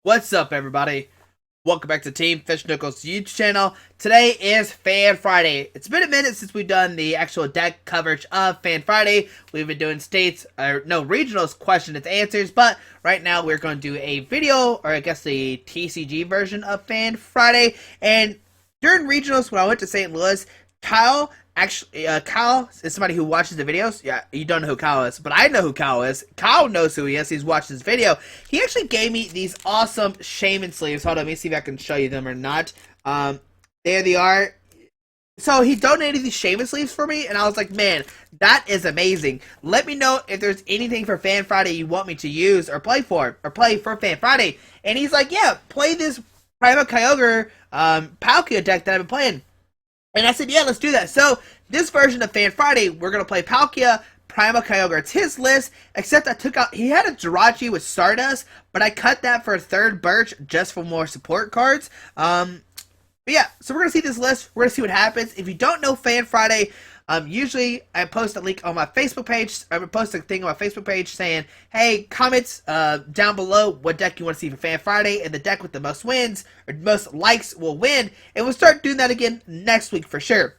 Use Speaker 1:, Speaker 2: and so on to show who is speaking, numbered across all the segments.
Speaker 1: What's up, everybody? Welcome back to Team Fish Knuckles YouTube channel. Today is Fan Friday. It's been a minute since we've done the actual deck coverage of Fan Friday. We've been doing regionals question and answers, but right now we're going to do a video, or I guess the TCG version of Fan Friday. And during regionals, when I went to St. Louis, Kyle is somebody who watches the videos. Yeah, you don't know who Kyle is, but I know who Kyle is. Kyle knows who he is. He's watched this video. He actually gave me these awesome shaman sleeves. Hold on, let me see if I can show you them or not. There they are. So he donated these shaman sleeves for me, and I was like, man, that is amazing. Let me know if there's anything for Fan Friday you want me to use or play for Fan Friday. And he's like, yeah, play this Primal Kyogre Palkia deck that I've been playing. And I said, yeah, let's do that. So, this version of Fan Friday, we're going to play Palkia, Primal Kyogre. It's his list, except I took out, he had a Jirachi with Stardust, but I cut that for a third Birch just for more support cards. But yeah, so we're going to see this list. We're going to see what happens. If you don't know Fan Friday, usually I post a link on my Facebook page. I would post a thing on my Facebook page saying, hey, comments down below what deck you want to see for Fan Friday, and the deck with the most wins or most likes will win. And we'll start doing that again next week for sure.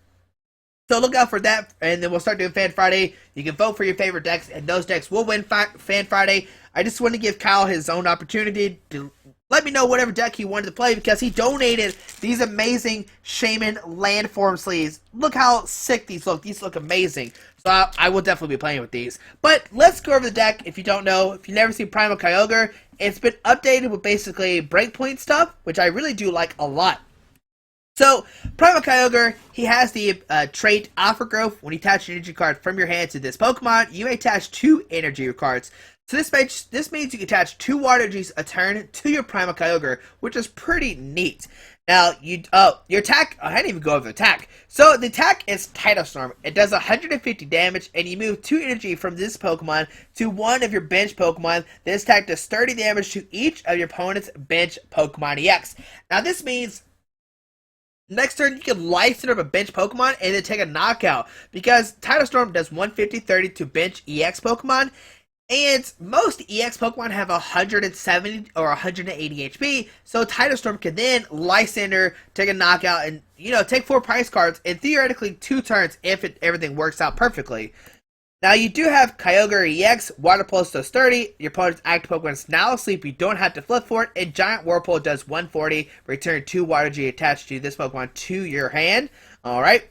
Speaker 1: So look out for that, and then we'll start doing Fan Friday. You can vote for your favorite decks, and those decks will win Fan Friday. I just want to give Kyle his own opportunity to let me know whatever deck he wanted to play, because he donated these amazing Shaman Landform sleeves. Look how sick these look. These look amazing. So I will definitely be playing with these. But let's go over the deck. If you don't know, if you've never seen Primal Kyogre, it's been updated with basically breakpoint stuff, which I really do like a lot. So, Primal Kyogre, he has the trait Alpha Growth. When you attach an energy card from your hand to this Pokemon, you may attach 2 energy cards. So this means you can attach 2 water energies a turn to your Primal Kyogre, which is pretty neat. Now, your attack, I didn't even go over the attack. So, the attack is Tidal Storm. It does 150 damage, and you move 2 energy from this Pokemon to one of your bench Pokemon. This attack does 30 damage to each of your opponent's bench Pokemon EX. Now, this means next turn, you can Life Center a bench Pokemon and then take a knockout, because Tidal Storm does 150-30 to bench EX Pokemon, and most EX Pokemon have 170 or 180 HP, so Tidal Storm can then Life Center, take a knockout, and, take 4 prize cards, and theoretically 2 turns if everything works out perfectly. Now, you do have Kyogre EX, Water Pulse does 30, your opponent's active Pokemon is now asleep, you don't have to flip for it, and Giant Whirlpool does 140, return 2 Water G attached to this Pokemon to your hand. Alright.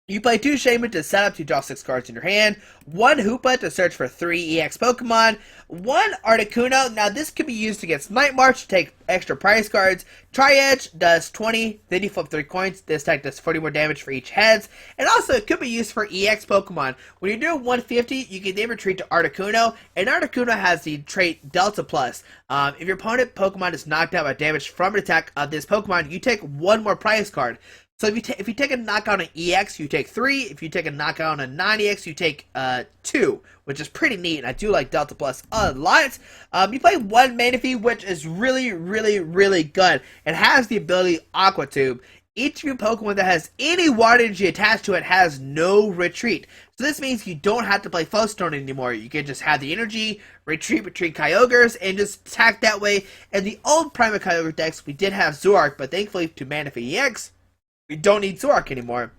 Speaker 1: You play 2 Shaman to set up to draw 6 cards in your hand, 1 Hoopa to search for 3 EX Pokemon, 1 Articuno. Now this can be used against Night March to take extra prize cards. Tri-Edge does 20, then you flip 3 coins. This attack does 40 more damage for each heads. And also it could be used for EX Pokemon. When you're doing 150, you can then retreat to Articuno, and Articuno has the trait Delta Plus. If your opponent Pokemon is knocked out by damage from an attack of this Pokemon, you take 1 more prize card. So if you take a knockout on EX, you take 3. If you take a knockout on a non-EX, you take 2, which is pretty neat. And I do like Delta Plus a lot. You play 1 Manaphy, which is really, really, really good. It has the ability Aqua Tube. Each of your Pokemon that has any water energy attached to it has no retreat. So this means you don't have to play Flow Stone anymore. You can just have the energy, retreat between Kyogres, and just attack that way. In the old Primal Kyogre decks, we did have Zoroark, but thankfully to Manaphy EX, we don't need Zoroark anymore.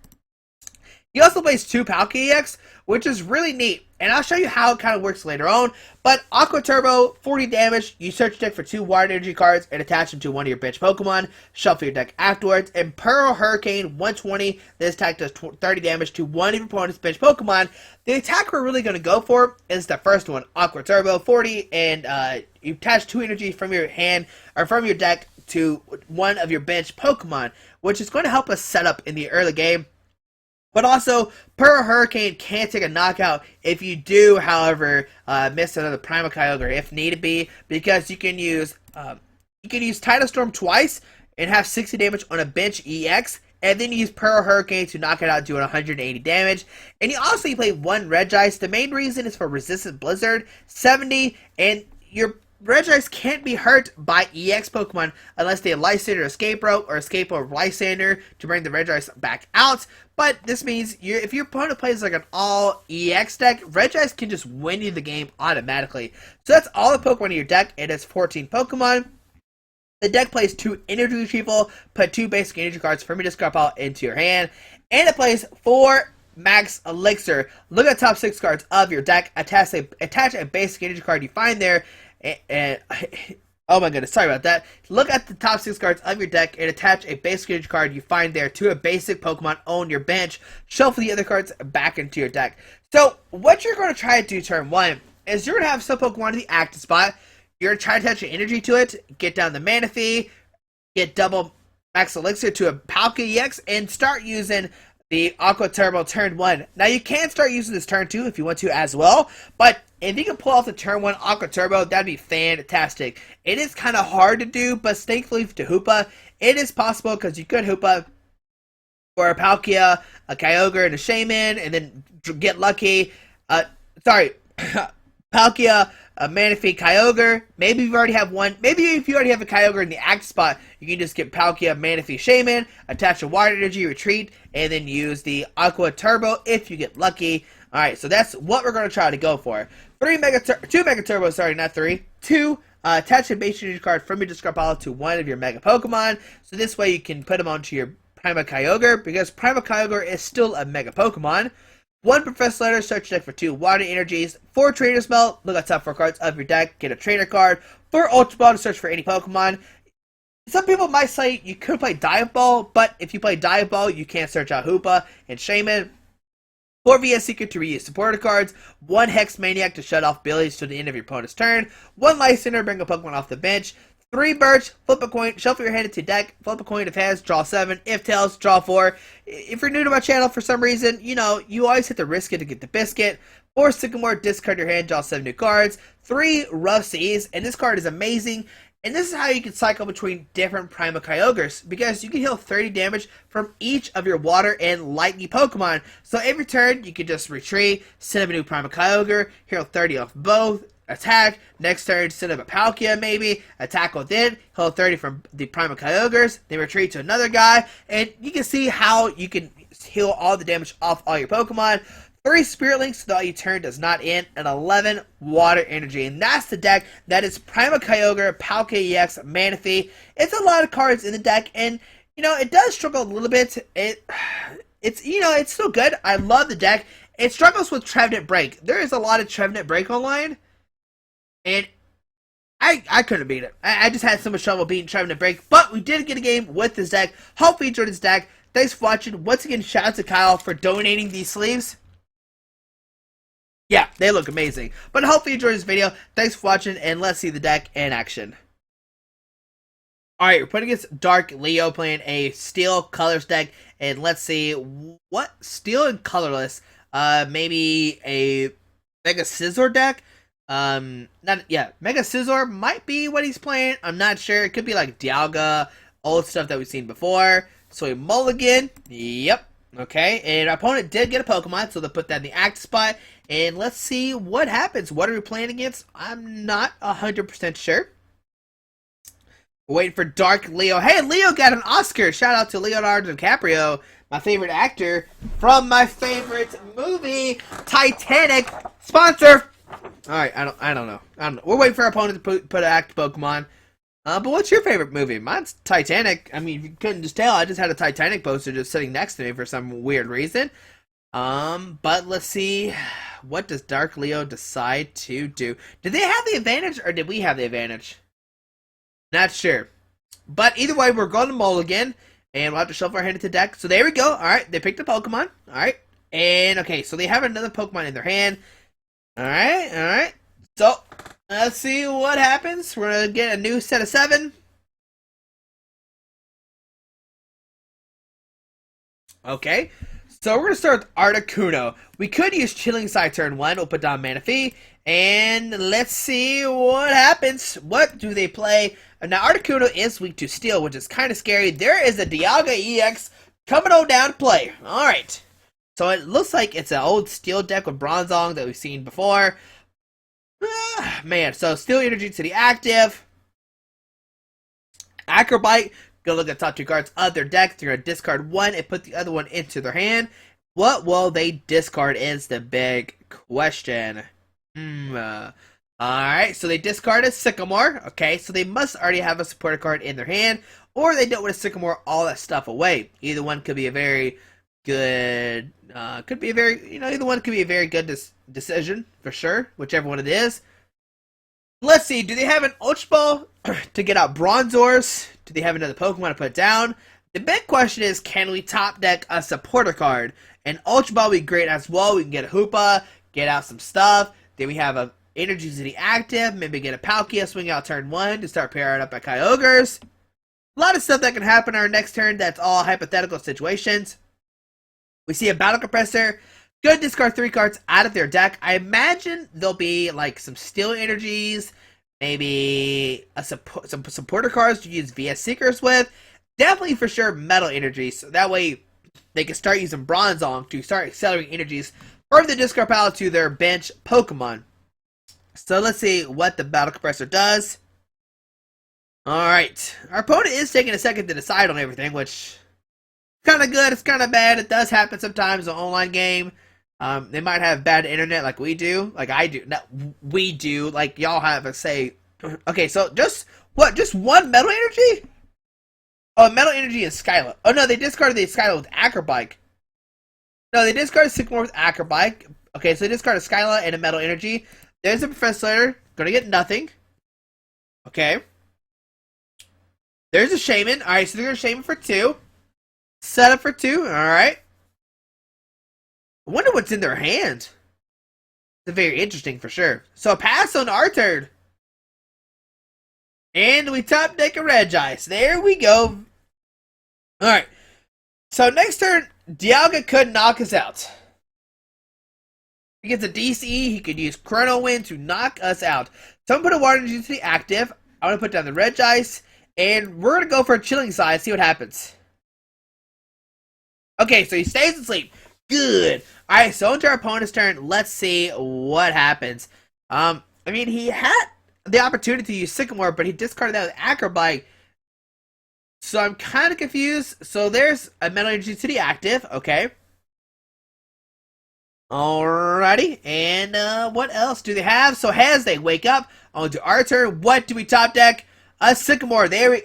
Speaker 1: He also plays 2 Palkia EX, which is really neat, and I'll show you how it kind of works later on. But Aqua Turbo, 40 damage, you search your deck for 2 water energy cards and attach them to one of your bench Pokemon, shuffle your deck afterwards, and Pearl Hurricane, 120, this attack does 30 damage to one of your opponent's bench Pokemon. The attack we're really going to go for is the first one, Aqua Turbo, 40, and you attach 2 energy from your hand, or from your deck, to one of your bench Pokemon, which is going to help us set up in the early game. But also, Pearl Hurricane can take a knockout if you do, however, miss another Primal Kyogre if needed be, because you can use Tidal Storm twice and have 60 damage on a bench EX, and then you use Pearl Hurricane to knock it out, doing 180 damage. And you play 1 Regice. The main reason is for Resistant Blizzard, 70, and your Regice can't be hurt by EX Pokemon unless they Lysander Escape Rope or Escape Rope Lysander to bring the Regice back out. But this means if your opponent plays like an all EX deck, Regice can just win you the game automatically. So that's all the Pokemon in your deck. It is 14 Pokemon. The deck plays 2 energy retrieval, put 2 basic energy cards from your discard pile into your hand, and it plays 4 max elixir. Look at the top 6 cards of your deck, attach a basic energy card you find there, and oh my goodness, sorry about that. Look at the top 6 cards of your deck and attach a basic energy card you find there to a basic Pokemon on your bench. Shuffle the other cards back into your deck. So, what you're going to try to do turn 1 is you're going to have some Pokemon in the active spot. You're going to try to attach your energy to it, get down the mana fee, get double max elixir to a Palkia EX, and start using the Aqua Turbo turn 1. Now, you can start using this turn 2 if you want to as well, but if you can pull off the turn 1 Aqua Turbo, that'd be fantastic. It is kind of hard to do, but thankfully to Hoopa, it is possible because you could Hoopa for a Palkia, a Kyogre, and a Shaman, and then get lucky. Palkia, a Manaphy, Kyogre. Maybe you already have one. Maybe if you already have a Kyogre in the active spot, you can just get Palkia, Manaphy, Shaman, attach a Water Energy, retreat, and then use the Aqua Turbo if you get lucky. Alright, so that's what we're going to try to go for. 2 Mega Turbos, sorry, not 3. 2, attach a base energy card from your discard pile to one of your Mega Pokemon. So this way you can put them onto your Primal Kyogre, because Primal Kyogre is still a Mega Pokemon. 1 Professor Letter, search your deck for 2 Water Energies. 4 Trainer Spell, look at the top 4 cards of your deck, get a Trainer card. 4 Ultra Ball to search for any Pokemon. Some people might say you could play Dive Ball, but if you play Dive Ball, you can't search out Hoopa and Shaman. 4 VS Secret to reuse supporter cards. 1 Hex Maniac to shut off abilities to the end of your opponent's turn. 1 Life Center, bring a Pokemon off the bench. 3 Birch, flip a coin, shuffle your hand into deck, flip a coin if heads, draw 7, if tails, draw 4. If you're new to my channel for some reason, you know, you always have to risk it to get the biscuit. 4 Sycamore, discard your hand, draw 7 new cards. 3 Rough Seas, and this card is amazing. And this is how you can cycle between different Primal Kyogres, because you can heal 30 damage from each of your water and lightning Pokemon. So every turn, you can just retreat, send up a new Primal Kyogre, heal 30 off both, attack, next turn, send up a Palkia maybe, attack within, heal 30 from the Primal Kyogres, then retreat to another guy, and you can see how you can heal all the damage off all your Pokemon. 3 Spirit Links so that your turn does not end, and 11 Water Energy. And that's the deck. That is Primal Kyogre, Palkia EX, Manaphy. It's a lot of cards in the deck, and, you know, it does struggle a little bit. It's you know, it's still good. I love the deck. It struggles with Trevenant Break. There is a lot of Trevenant Break online, and I couldn't beat it. I just had so much trouble beating Trevenant Break, but we did get a game with this deck. Hope you enjoyed this deck. Thanks for watching. Once again, shout out to Kyle for donating these sleeves. Yeah, they look amazing. But hopefully you enjoyed this video. Thanks for watching, and let's see the deck in action. Alright, we're putting against Dark Leo, playing a Steel Colors deck. And let's see, what? Steel and Colorless. Maybe a Mega Scizor deck? Mega Scizor might be what he's playing. I'm not sure. It could be like Dialga, old stuff that we've seen before. So a Mulligan. Yep. Okay, and our opponent did get a Pokemon, so they'll put that in the active spot. And let's see what happens. What are we playing against? I'm not 100% sure. We're waiting for Dark Leo. Hey, Leo got an Oscar. Shout out to Leonardo DiCaprio, my favorite actor from my favorite movie, Titanic. Sponsor. Alright, I don't know. We're waiting for our opponent to put an active Pokemon. But what's your favorite movie? Mine's Titanic. I mean, if you couldn't just tell, I just had a Titanic poster just sitting next to me for some weird reason. But let's see. What does Dark Leo decide to do? Did they have the advantage, or did we have the advantage? Not sure. But either way, we're going to Mulligan, and we'll have to shuffle our hand into deck. So there we go. Alright, they picked a Pokemon. Alright. And, okay, so they have another Pokemon in their hand. Alright. So, let's see what happens. We're going to get a new set of 7. Okay. So we're going to start with Articuno. We could use Chilling Side turn 1. We'll put down Manaphy. And let's see what happens. What do they play? Now, Articuno is weak to Steel, which is kind of scary. There is a Dialga EX coming on down to play. Alright. So it looks like it's an old Steel deck with Bronzong that we've seen before. Man, so Steel Energy to the active. Acrobite. Go look at the top 2 cards of their deck. They're going to discard 1 and put the other one into their hand. What will they discard is the big question. Alright, so they discarded Sycamore. Okay, so they must already have a supporter card in their hand, or they don't want to Sycamore all that stuff away. Either one could be a very good, either one could be a very good decision, for sure, whichever one it is. Let's see, do they have an Ultra Ball to get out Bronzors? Do they have another Pokemon to put down? The big question is, can we top deck a supporter card? An Ultra Ball would be great as well. We can get a Hoopa, get out some stuff. Then we have a Energy City active, maybe get a Palkia, swing out turn 1 to start pairing up by Kyogres. A lot of stuff that can happen our next turn, that's all hypothetical situations. We see a Battle Compressor. Good, discard 3 cards out of their deck. I imagine there'll be like some Steel Energies, maybe some supporter cards to use VS Seekers with. Definitely for sure Metal Energies, so that way they can start using Bronzong to start accelerating energies from the discard pile to their bench Pokemon. So let's see what the Battle Compressor does. Alright, our opponent is taking a second to decide on everything, which is kind of good, it's kind of bad. It does happen sometimes in an online game. They might have bad internet like we do, like I do. No, we do, like y'all have a say. Okay, so just one Metal Energy? Oh, Metal Energy and Skyla. Oh no, they discarded the Skyla with Acrobike. No, they discarded Sycamore with Acrobike. Okay, so they discarded Skyla and a Metal Energy. There's a Professor, gonna get nothing. Okay. There's a Shaman. Alright, so they're gonna Shaman for 2. Set up for 2, alright. I wonder what's in their hand. It's very interesting for sure. So pass on our turn. And we top deck a Regice. There we go. Alright. So next turn, Dialga could knock us out. He gets a DC, he could use Chrono Wind to knock us out. So I'm going to put a Water Energy to the active. I'm going to put down the Regice. And we're going to go for a Chilling Side, see what happens. Okay, so he stays asleep. Good. Alright, so into our opponent's turn, let's see what happens. I mean, he had the opportunity to use Sycamore, but he discarded that with Acrobite. So I'm kind of confused. So there's a Metal Energy to the active, okay. Alrighty, and what else do they have? So as they wake up, on to our turn, what do we top deck? A Sycamore, there we...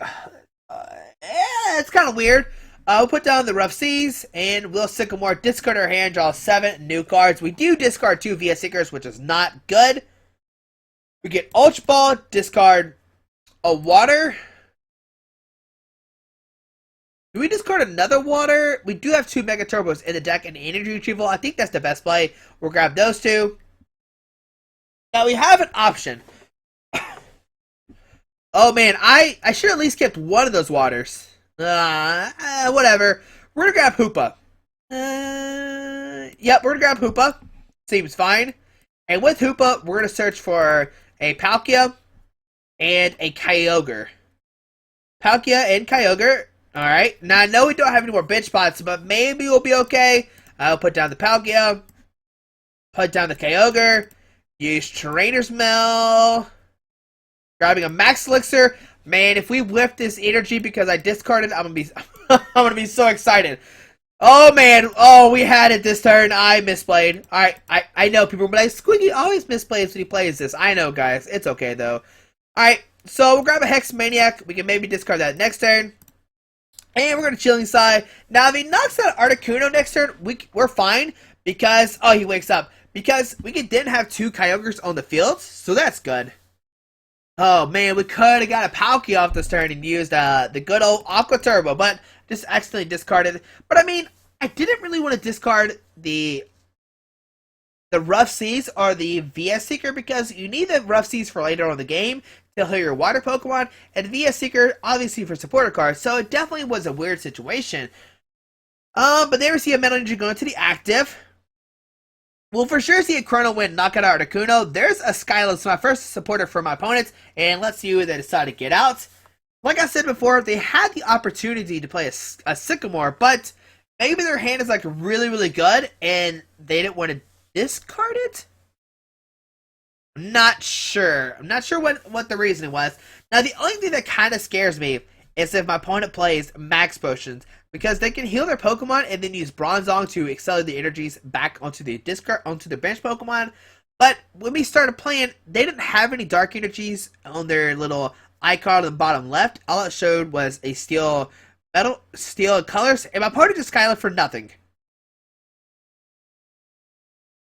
Speaker 1: it's kind of weird. We'll put down the Rough Seas, and we'll Sycamore, discard our hand, draw 7 new cards. We do discard 2 VS Seekers, which is not good. We get Ultra Ball, discard a Water. Do we discard another Water? We do have 2 Mega Turbos in the deck and Energy Retrieval. I think that's the best play. We'll grab those 2. Now we have an option. Oh man, I should at least kept one of those Waters. Whatever. We're gonna grab Hoopa. Yep, we're gonna grab Hoopa. Seems fine. And with Hoopa, we're gonna search for a Palkia and a Kyogre. Palkia and Kyogre. Alright, now I know we don't have any more bench spots, but maybe we'll be okay. I'll put down the Palkia, put down the Kyogre, use Trainer's Mail, grabbing a Max Elixir. Man, if we whip this energy because I discarded, I'm gonna be so excited. Oh man, oh we had it this turn. I misplayed. Alright, I know people, but Squiggy always misplays when he plays this. I know guys, it's okay though. Alright, so we'll grab a Hex Maniac. We can maybe discard that next turn. And we're going to Chilling Side. Now, if he knocks out Articuno next turn, we're fine. Because, oh, he wakes up. Because we didn't have 2 Kyogres on the field. So that's good. Oh, man, we could have got a Palkia off this turn and used the good old Aqua Turbo. But just accidentally discarded. But, I mean, I didn't really want to discard the Rough Seas or the VS Seeker. Because you need the Rough Seas for later on in the game. To heal your water Pokemon, and VS Seeker, obviously for supporter cards, so it definitely was a weird situation. But there we see a Metal Energy going to the active. We'll for sure see a Chrono Wind knock out Articuno. There's a Skyla, my first supporter for my opponents, and let's see who they decide to get out. Like I said before, they had the opportunity to play a Sycamore, but maybe their hand is like really, really good, and they didn't want to discard it? I'm not sure what the reason was. Now, the only thing that kind of scares me is if my opponent plays Max Potions, because they can heal their Pokemon and then use Bronzong to accelerate the energies back onto the bench Pokemon. But when we started playing, they didn't have any dark energies on their little icon on the bottom left. All it showed was a steel colors, and my opponent just Skylar for nothing.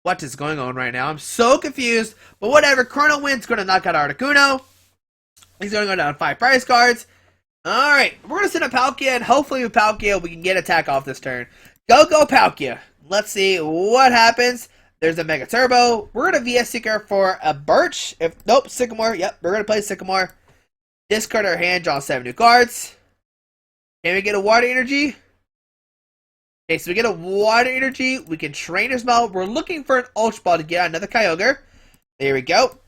Speaker 1: What is going on right now? I'm so confused, but whatever. Chrono Wind's going to knock out Articuno. He's going to go down 5 prize cards. Alright, we're going to send a Palkia, and hopefully with Palkia we can get attack off this turn. Go Palkia. Let's see what happens. There's a Mega Turbo. We're going to VS Seeker for a Birch. Nope, Sycamore. Yep, we're going to play Sycamore. Discard our hand, draw 7 new cards. Can we get a Water Energy? Okay, so we get a Water Energy. We can Trainer's Ball. We're looking for an Ultra Ball to get another Kyogre. There we go.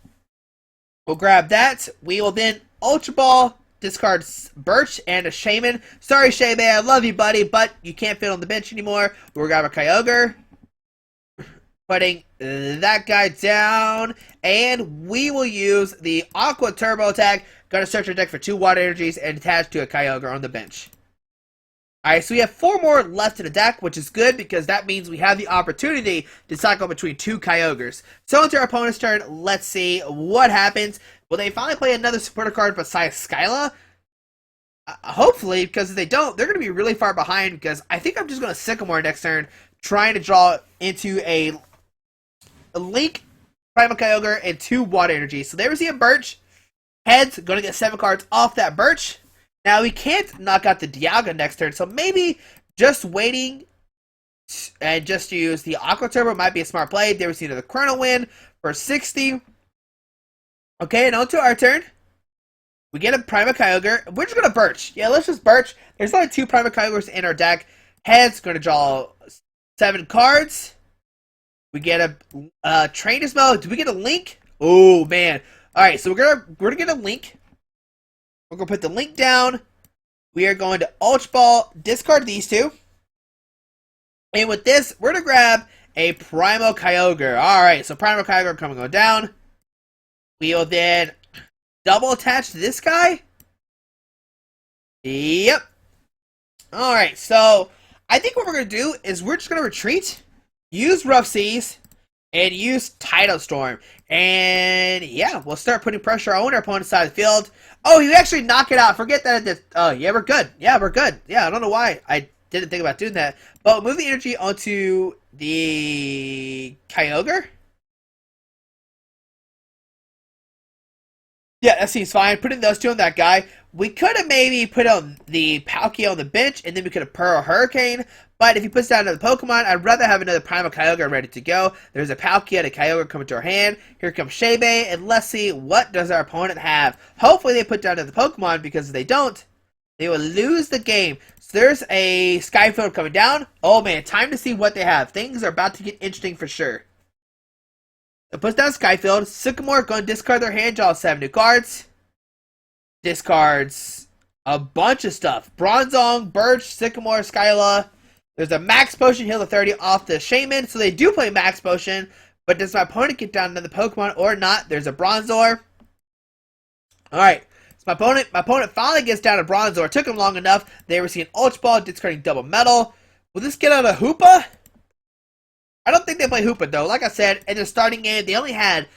Speaker 1: We'll grab that. We will then Ultra Ball, discard Birch and a Shaman. Sorry, Shaman, I love you, buddy, but you can't fit on the bench anymore. We'll grab a Kyogre. Putting that guy down. And we will use the Aqua Turbo attack. Gonna search our deck for 2 Water Energies and attach to a Kyogre on the bench. Alright, so we have 4 more left in the deck, which is good because that means we have the opportunity to cycle between 2 Kyogres. So into our opponent's turn, let's see what happens. Will they finally play another supporter card besides Skyla? Hopefully, because if they don't, they're going to be really far behind because I think I'm just going to Sycamore next turn, trying to draw into a Link, Primal Kyogre, and 2 Water Energy. So there we see a Birch. Heads, going to get 7 cards off that Birch. Now, we can't knock out the Dialga next turn, so maybe just waiting and just use the Aqua Turbo might be a smart play. There we see another Chrono Wind for 60. Okay, and on to our turn. We get a Primal Kyogre. We're just going to Birch. Yeah, let's just Birch. There's only 2 Primal Kyogres in our deck. Heads, going to draw 7 cards. We get a Trainer's Bell. Do we get a Link? Oh, man. Alright, so we're gonna get a Link. We're going to put the Link down. We are going to Ultra Ball, discard these 2. And with this, we're going to grab a Primal Kyogre. Alright, so Primal Kyogre coming on down. We will then double attach to this guy. Yep. Alright, so I think what we're going to do is we're just going to retreat, use Rough Seas, and use Tidal Storm. And yeah, we'll start putting pressure on our opponent's side of the field. Oh, you actually knock it out. Forget that. Oh, yeah, we're good. Yeah, we're good. Yeah, I don't know why I didn't think about doing that. But move the energy onto the Kyogre. Yeah, that seems fine. Putting those 2 on that guy. We could have maybe put on the Palkia on the bench, and then we could have Pearl Hurricane. But if he puts down another Pokemon, I'd rather have another Primal Kyogre ready to go. There's a Palkia and a Kyogre coming to our hand. Here comes Shebe, and let's see what does our opponent have. Hopefully they put down another Pokemon, because if they don't, they will lose the game. So there's a Skyfield coming down. Oh man, time to see what they have. Things are about to get interesting for sure. It puts down Skyfield. Sycamore going to discard their hand, draw 7 new cards. Discards a bunch of stuff. Bronzong, Birch, Sycamore, Skyla. There's a Max Potion, heal the 30 off the Shaman. So they do play Max Potion. But does my opponent get down another Pokemon or not? There's a Bronzor. Alright. So my opponent finally gets down a Bronzor. It took him long enough. They receive an Ultra Ball, discarding double metal. Will this get out a Hoopa? I don't think they play Hoopa though. Like I said, in the starting game, they only had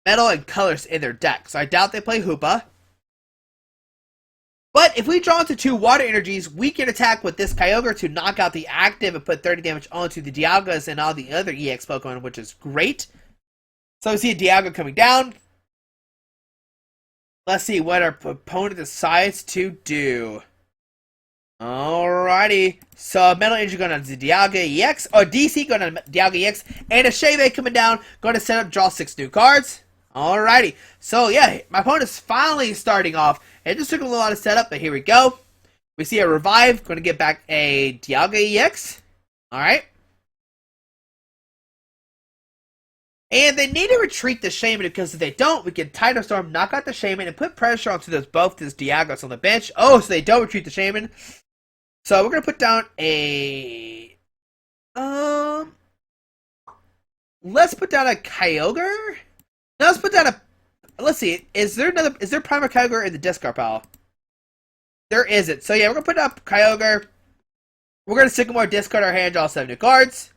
Speaker 1: metal and colors in their deck. So I doubt they play Hoopa. But if we draw into 2 Water Energies, we can attack with this Kyogre to knock out the active and put 30 damage onto the Dialgas and all the other EX Pokemon, which is great. So we see a Dialga coming down. Let's see what our opponent decides to do. Alrighty. So Metal Energy going to the Dialga EX, or DC going to Dialga EX, and a Shebe coming down, going to set up, draw 6 new cards. Alrighty. So yeah, my opponent's finally starting off. It just took a little while to set up, but here we go. We see a Revive, going to get back a Dialga EX. Alright. And they need to retreat the Shaman, because if they don't, we can Tidal Storm, knock out the Shaman, and put pressure onto both these Dialgas on the bench. Oh, so they don't retreat the Shaman. So we're going to put down a... Let's put down a Kyogre? No, let's put down a... Let's see, is there Primal Kyogre in the discard pile? There isn't. So yeah, we're going to put up Kyogre. We're going to Sycamore, discard our hand, draw 7 new cards.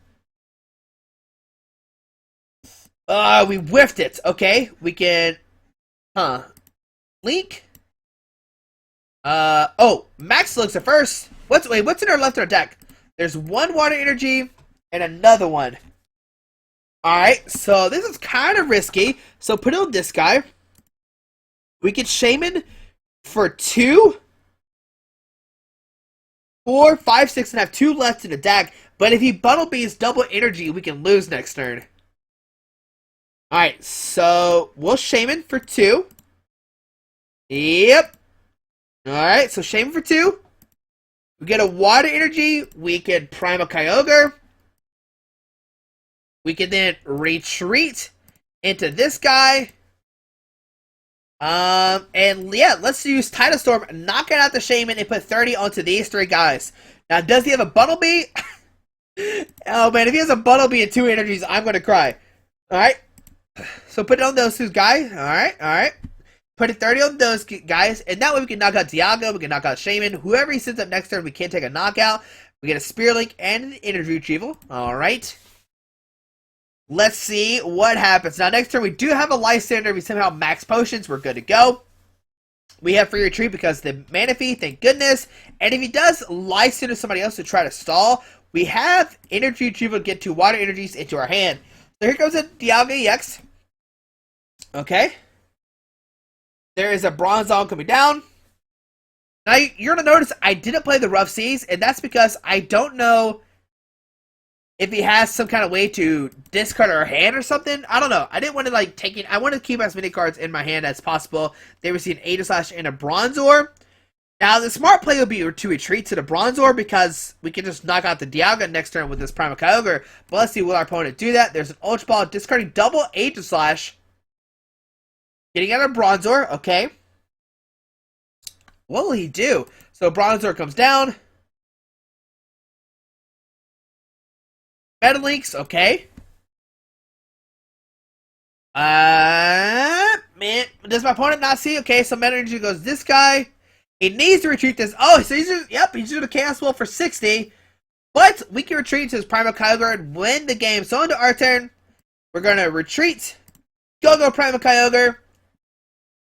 Speaker 1: We whiffed it. Okay, we can, Link. Max looks at first. What's in our left in our deck? There's one water energy and another one. Alright, so this is kind of risky. So put on this guy. We get Shaman for 2, 4, 5, 6, and have 2 left in the deck. But if he Bunnelbees double energy, we can lose next turn. Alright, so we'll Shaman for 2. Yep. Alright, so Shaman for 2. We get a water energy. We can Primal Kyogre. We can then retreat into this guy. And yeah, let's use Tidal Storm, knock out the Shaman, and put 30 onto these 3 guys. Now, does he have a Bunnelby? Oh man, if he has a Bunnelby and 2 energies, I'm gonna cry. Alright. So put it on those 2 guys. Alright. Put it 30 on those guys, and that way we can knock out Dialga, we can knock out Shaman. Whoever he sends up next turn, we can't take a knockout. We get a Spear Link and an energy retrieval. Alright. Let's see what happens. Now, next turn, we do have a Lysander. If we somehow max potions, we're good to go. We have free retreat because the Manaphy, thank goodness. And if he does Lysander somebody else to try to stall, we have energy retrieval to get 2 water energies into our hand. So here comes a Dialga EX. Okay. There is a Bronzong coming down. Now, you're going to notice I didn't play the Rough Seas, and that's because I don't know if he has some kind of way to discard our hand or something. I don't know. I didn't want to take it. I wanted to keep as many cards in my hand as possible. They receive an Aegislash and a Bronzor. Now, the smart play would be to retreat to the Bronzor because we can just knock out the Dialga next turn with this Primal Kyogre. But let's see, will our opponent do that? There's an Ultra Ball, discarding double Aegislash. Getting out a Bronzor, okay. What will he do? So Bronzor comes down. Metalinks, okay. Man, does my opponent not see? Okay, so Meta Energy goes this guy. He needs to retreat this. Oh, so he's doing a Chaos Wall for 60. But we can retreat to his Primal Kyogre and win the game. So into our turn, we're gonna retreat. Go Primal Kyogre.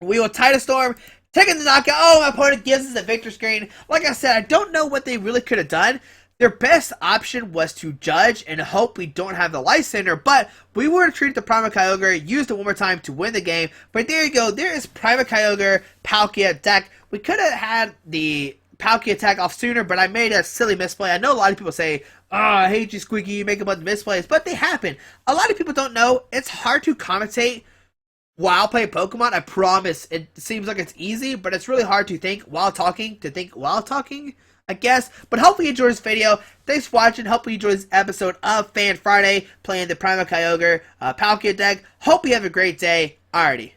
Speaker 1: We will Tidal Storm, taking the knockout. Oh, my opponent gives us a victory screen. Like I said, I don't know what they really could have done. Their best option was to judge and hope we don't have the Lysander, but we would have treated the Primal Kyogre, used it one more time to win the game. But there you go, there is Primal Kyogre, Palkia deck. We could have had the Palkia attack off sooner, but I made a silly misplay. I know a lot of people say, oh, I hate you, Squeaky, you make a bunch of misplays, but they happen. A lot of people don't know. It's hard to commentate while playing Pokemon. I promise. It seems like it's easy, but it's really hard to think while talking, I guess. But hopefully you enjoyed this video. Thanks for watching. Hopefully you enjoyed this episode of Fan Friday playing the Primal Kyogre Palkia deck. Hope you have a great day. Alrighty.